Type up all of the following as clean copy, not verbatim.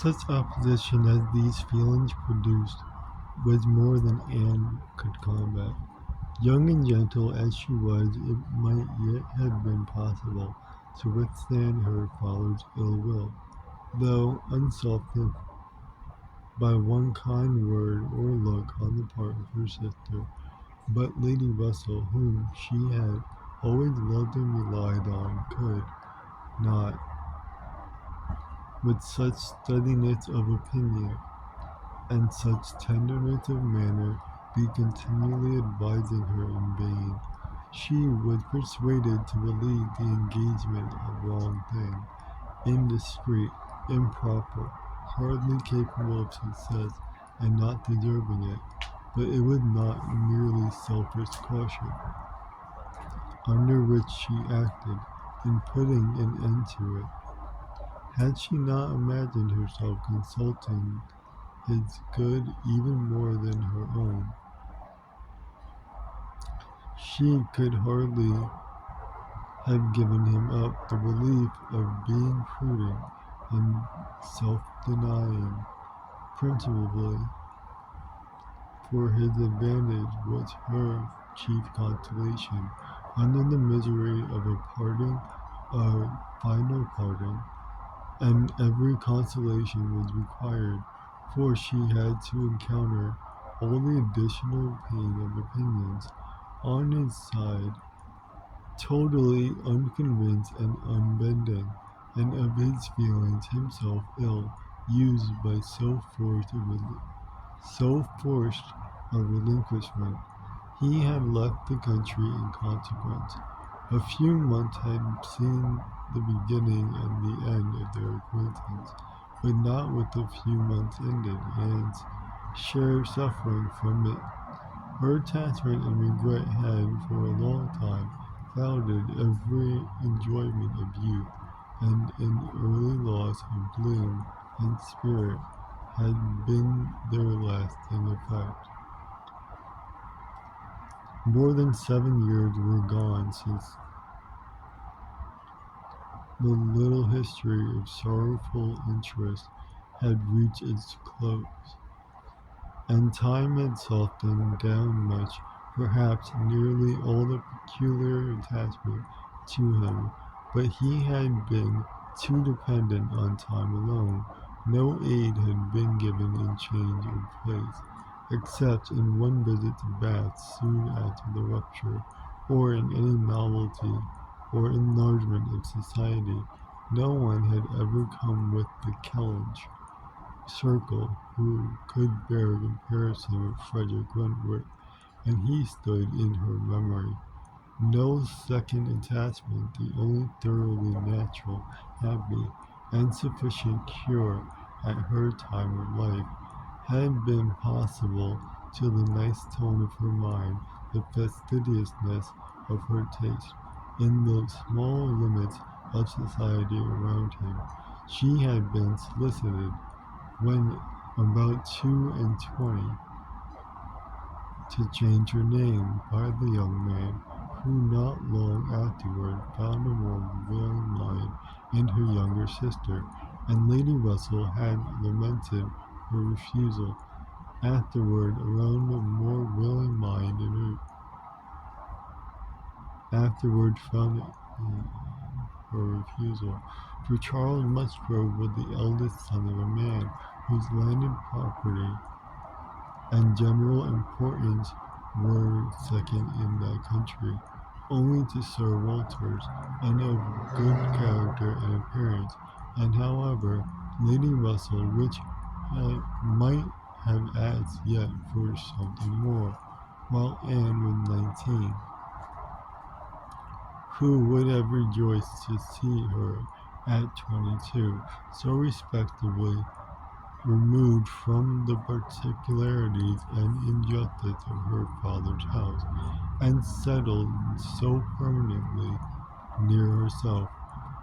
Such opposition as these feelings produced was more than Anne could combat. Young and gentle as she was, it might yet have been possible to withstand her father's ill will, though unsoftened by one kind word or look on the part of her sister. But Lady Russell, whom she had always loved and relied on, could not, with such steadiness of opinion and such tenderness of manner, be continually advising her in vain. She was persuaded to believe the engagement a wrong thing, indiscreet, improper, hardly capable of success, and not deserving it. But it was not merely selfish caution under which she acted in putting an end to it. Had she not imagined herself consulting his good even more than her own, she could hardly have given him up the belief of being prudent and self-denying, principally for his advantage, was her chief consolation under the misery of a parting, a final parting, and every consolation was required, for she had to encounter all the additional pain of opinions on his side, totally unconvinced and unbending, and of his feelings himself ill used by so forced a relinquishment. He had left the country in consequence. A few months had seen the beginning and the end of their acquaintance, but not with the few months ended Anne's share of suffering from it. Her attachment and regret had for a long time clouded every enjoyment of youth, and an early loss of bloom and spirit had been their lasting effect. More than 7 years were gone since the little history of sorrowful interest had reached its close, and time had softened down much, perhaps nearly all the peculiar attachment to him, but he had been too dependent on time alone. No aid had been given in change of place, except in one visit to Bath soon after the rupture, or in any novelty or enlargement of society. No one had ever come with the Kellynch circle who could bear comparison with Frederick Wentworth, and he stood in her memory. No second attachment, the only thoroughly natural, happy, and sufficient cure at her time of life, had been possible till the nice tone of her mind, the fastidiousness of her taste, in the small limits of society around him. She had been solicited, when about 2 and 20, to change her name by the young man, who not long afterward found a more willing mind in her younger sister, and Lady Russell had lamented her refusal. Afterward, around a more willing mind in afterward found her refusal. For Charles Musgrove was the eldest son of a man whose landed property and general importance were second in that country, only to Sir Walter's, and of good character and appearance, and however Lady Russell, which might have asked yet for something more, while Anne was 19, who would have rejoiced to see her at 22, so respectably removed from the particularities and injustice of her father's house, and settled so permanently near herself.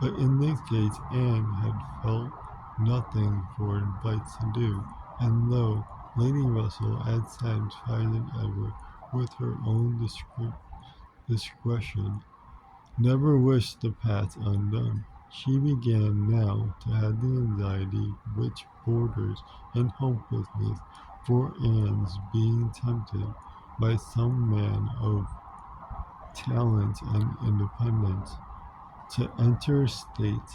But in this case Anne had felt nothing for advice to do, and though Lady Russell had satisfied Edward with her own discretion, never wished the past undone. She began now to have the anxiety which borders on hopelessness for Anne's being tempted by some man of talent and independence to enter a state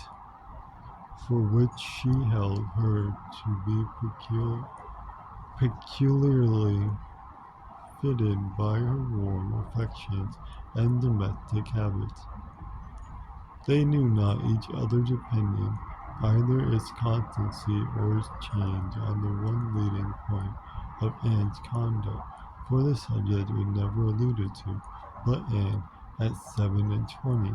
for which she held her to be peculiarly fitted by her warm affections and domestic habits. They knew not each other's opinion, either its constancy or its change on the one leading point of Anne's conduct, for the subject was never alluded to, but Anne, at 7 and 20,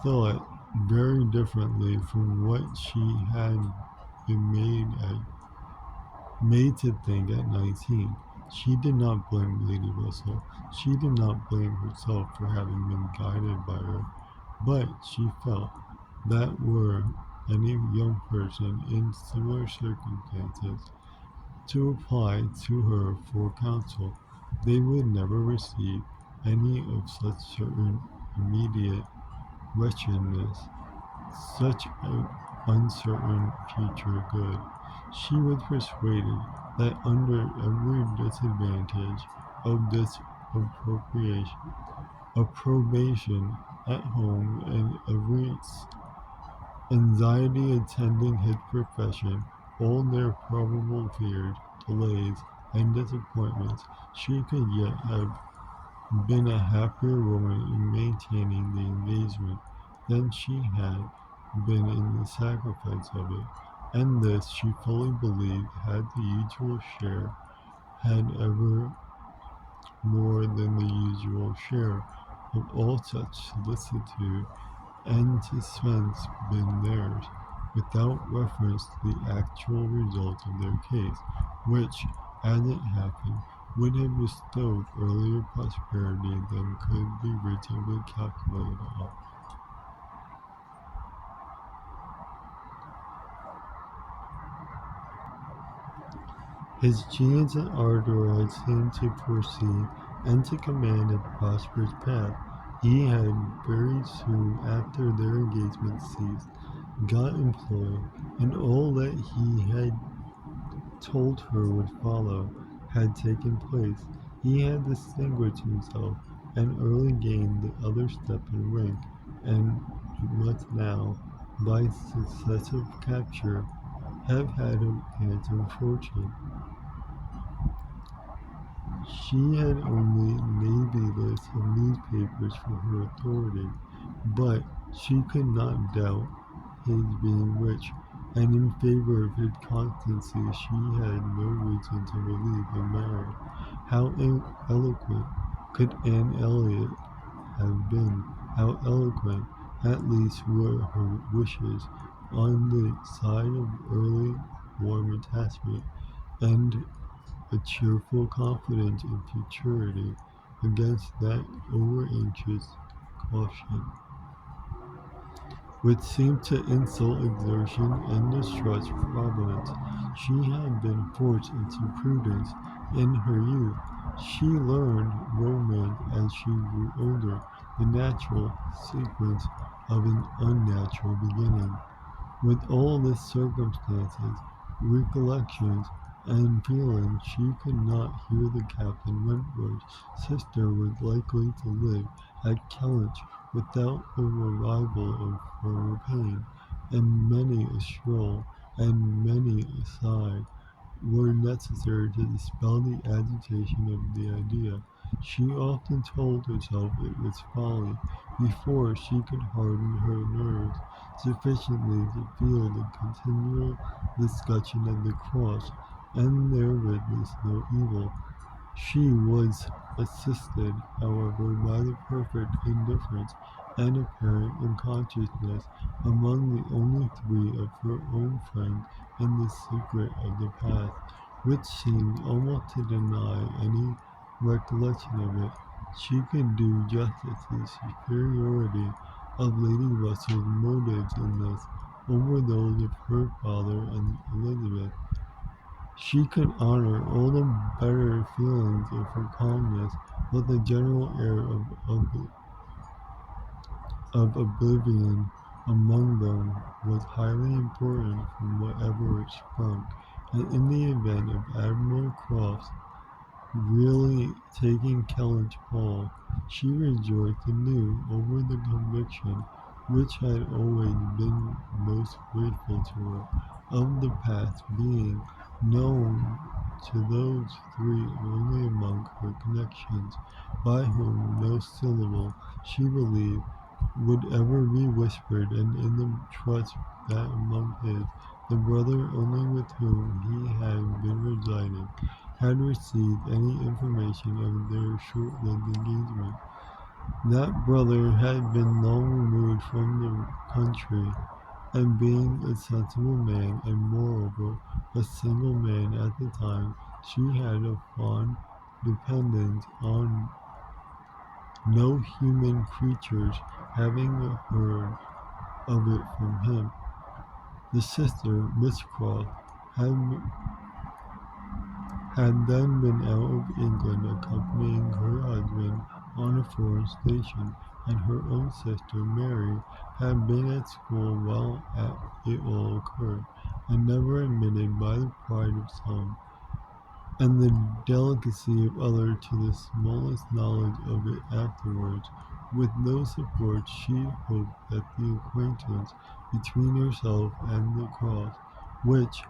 thought very differently from what she had been made to think at 19. She did not blame Lady Russell. She did not blame herself for having been guided by her, but she felt that were any young person in similar circumstances to apply to her for counsel, they would never receive any of such certain immediate wretchedness, such an uncertain future good. She was persuaded that under every disadvantage of this appropriation, approbation at home and every anxiety attending his profession, all their probable fears, delays, and disappointments, she could yet have been a happier woman in maintaining the engagement than she had been in the sacrifice of it, and this she fully believed had the usual share, had ever more than the usual share of all such solicitude and suspense been theirs, without reference to the actual result of their case, which, as it happened, would have bestowed earlier prosperity than could be reasonably calculated on. His genius and ardor had seemed to foresee and to command a prosperous path. He had very soon after their engagement ceased got employed, and all that he had told her would follow had taken place. He had distinguished himself and early gained the other step in rank, and must now, by successive capture, have had a handsome fortune. She had only navy lists of newspapers for her authority, but she could not doubt his being rich, and in favor of his constancy she had no reason to believe him married. How eloquent could Anne Elliot have been? How eloquent, at least, were her wishes on the side of early warm attachment, and a cheerful confidence in futurity against that over-anxious caution which seemed to insult exertion and distrust Providence. She had been forced into prudence in her youth. She learned romance as she grew older, the natural sequence of an unnatural beginning. With all these circumstances, recollections, and feelings, she could not hear that Captain Wentworth's sister was likely to live at Kellynch without the revival of former pain, and many a stroll and many a sigh were necessary to dispel the agitation of the idea. She often told herself it was folly, before she could harden her nerves sufficiently to feel the continual discussion of the cross, and there was no evil. She was assisted, however, by the perfect indifference and apparent unconsciousness among the only three of her own friends in the secret of the past, which seemed almost to deny any recollection of it. She could do justice to the superiority of Lady Russell's motives in this over those of her father and Elizabeth. She could honor all the better feelings of her calmness with a general air of oblivion among them was highly important from whatever it sprung, and in the event of Admiral Crofts really taking Kellynch Hall, she rejoiced anew over the conviction, which had always been most grateful to her, of the past being known to those three only among her connections, by whom no syllable, she believed, would ever be whispered, and in the trust that among his, the brother only with whom he had been residing, had received any information of their short-lived engagement. That brother had been long removed from the country, and being a sensible man, and moreover a single man at the time, she had a fond dependence on no human creatures having heard of it from him. The sister, Miss Croft, had then been out of England accompanying her husband on a foreign station, and her own sister, Mary, had been at school while it all occurred, and never admitted by the pride of some, and the delicacy of others to the smallest knowledge of it afterwards. With no support, she hoped that the acquaintance between herself and the Crofts, which,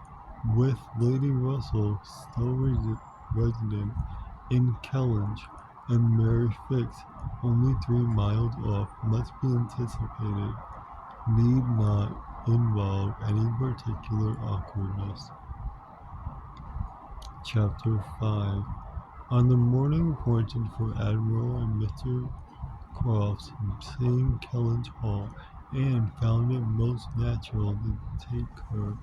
with Lady Russell still resident in Kellynch, and Mary Fix only 3 miles off, must be anticipated, need not involve any particular awkwardness. Chapter 5. On the morning appointed for Admiral and Mr. Crofts seeing Kellynch Hall, Anne found it most natural to take her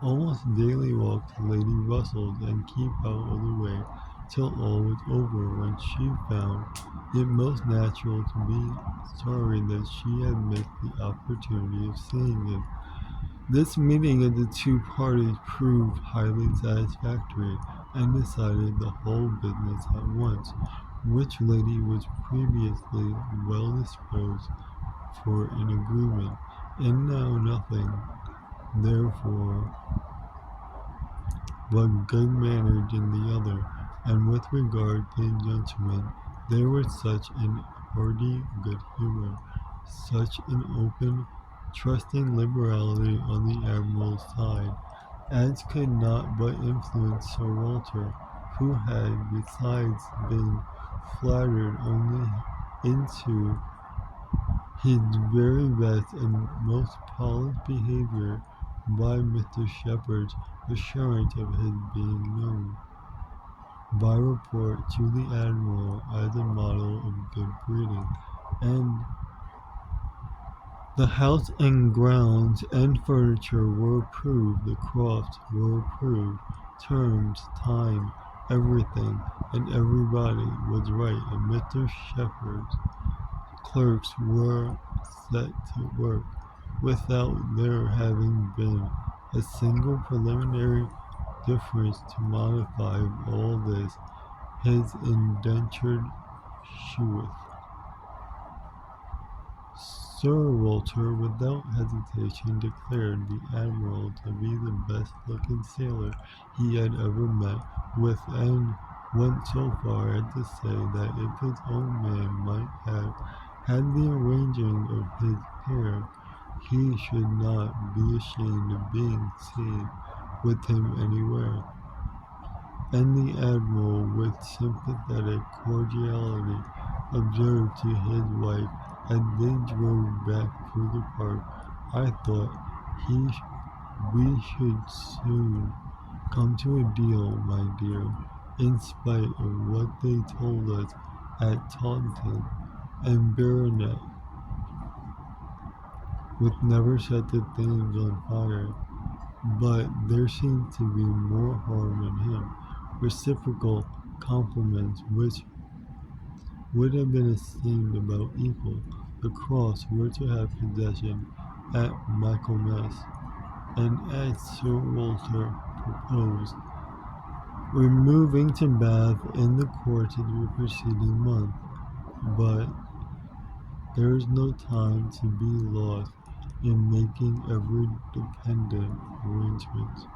almost daily walk to Lady Russell's, and keep out of the way till all was over, when she found it most natural to be sorry that she had missed the opportunity of seeing him. This meeting of the two parties proved highly satisfactory, and decided the whole business at once, which lady was previously well disposed for an agreement, and now nothing, therefore, but good manners in the other. And with regard to the gentleman, there was such an hearty good humour, such an open, trusting liberality on the Admiral's side, as could not but influence Sir Walter, who had besides been flattered only into his very best and most polished behaviour by Mr. Shepherd's assurance of his being known, by report, to the Admiral as a model of good breeding, and the house and grounds and furniture were approved, the Crofts were approved, terms, time, everything, and everybody was right, and Mr. Shepherd's clerks were set to work, without there having been a single preliminary difference to modify all this. His indentured sheweth. Sir Walter without hesitation declared the Admiral to be the best-looking sailor he had ever met with, and went so far as to say that if his own man might have had the arranging of his hair, he should not be ashamed of being seen with him anywhere. And the Admiral, with sympathetic cordiality, observed to his wife as they drove back through the park, "I thought we should soon come to a deal, my dear, in spite of what they told us at Taunton, and Baronet would never set the Thames on fire, but there seems to be more harm in him." Reciprocal compliments, which would have been esteemed about equal. The Crofts were to have possession at Michaelmas, and, as Sir Walter proposed, removing to Bath in the course of the preceding month. But there is no time to be lost. in making every dependent arrangement.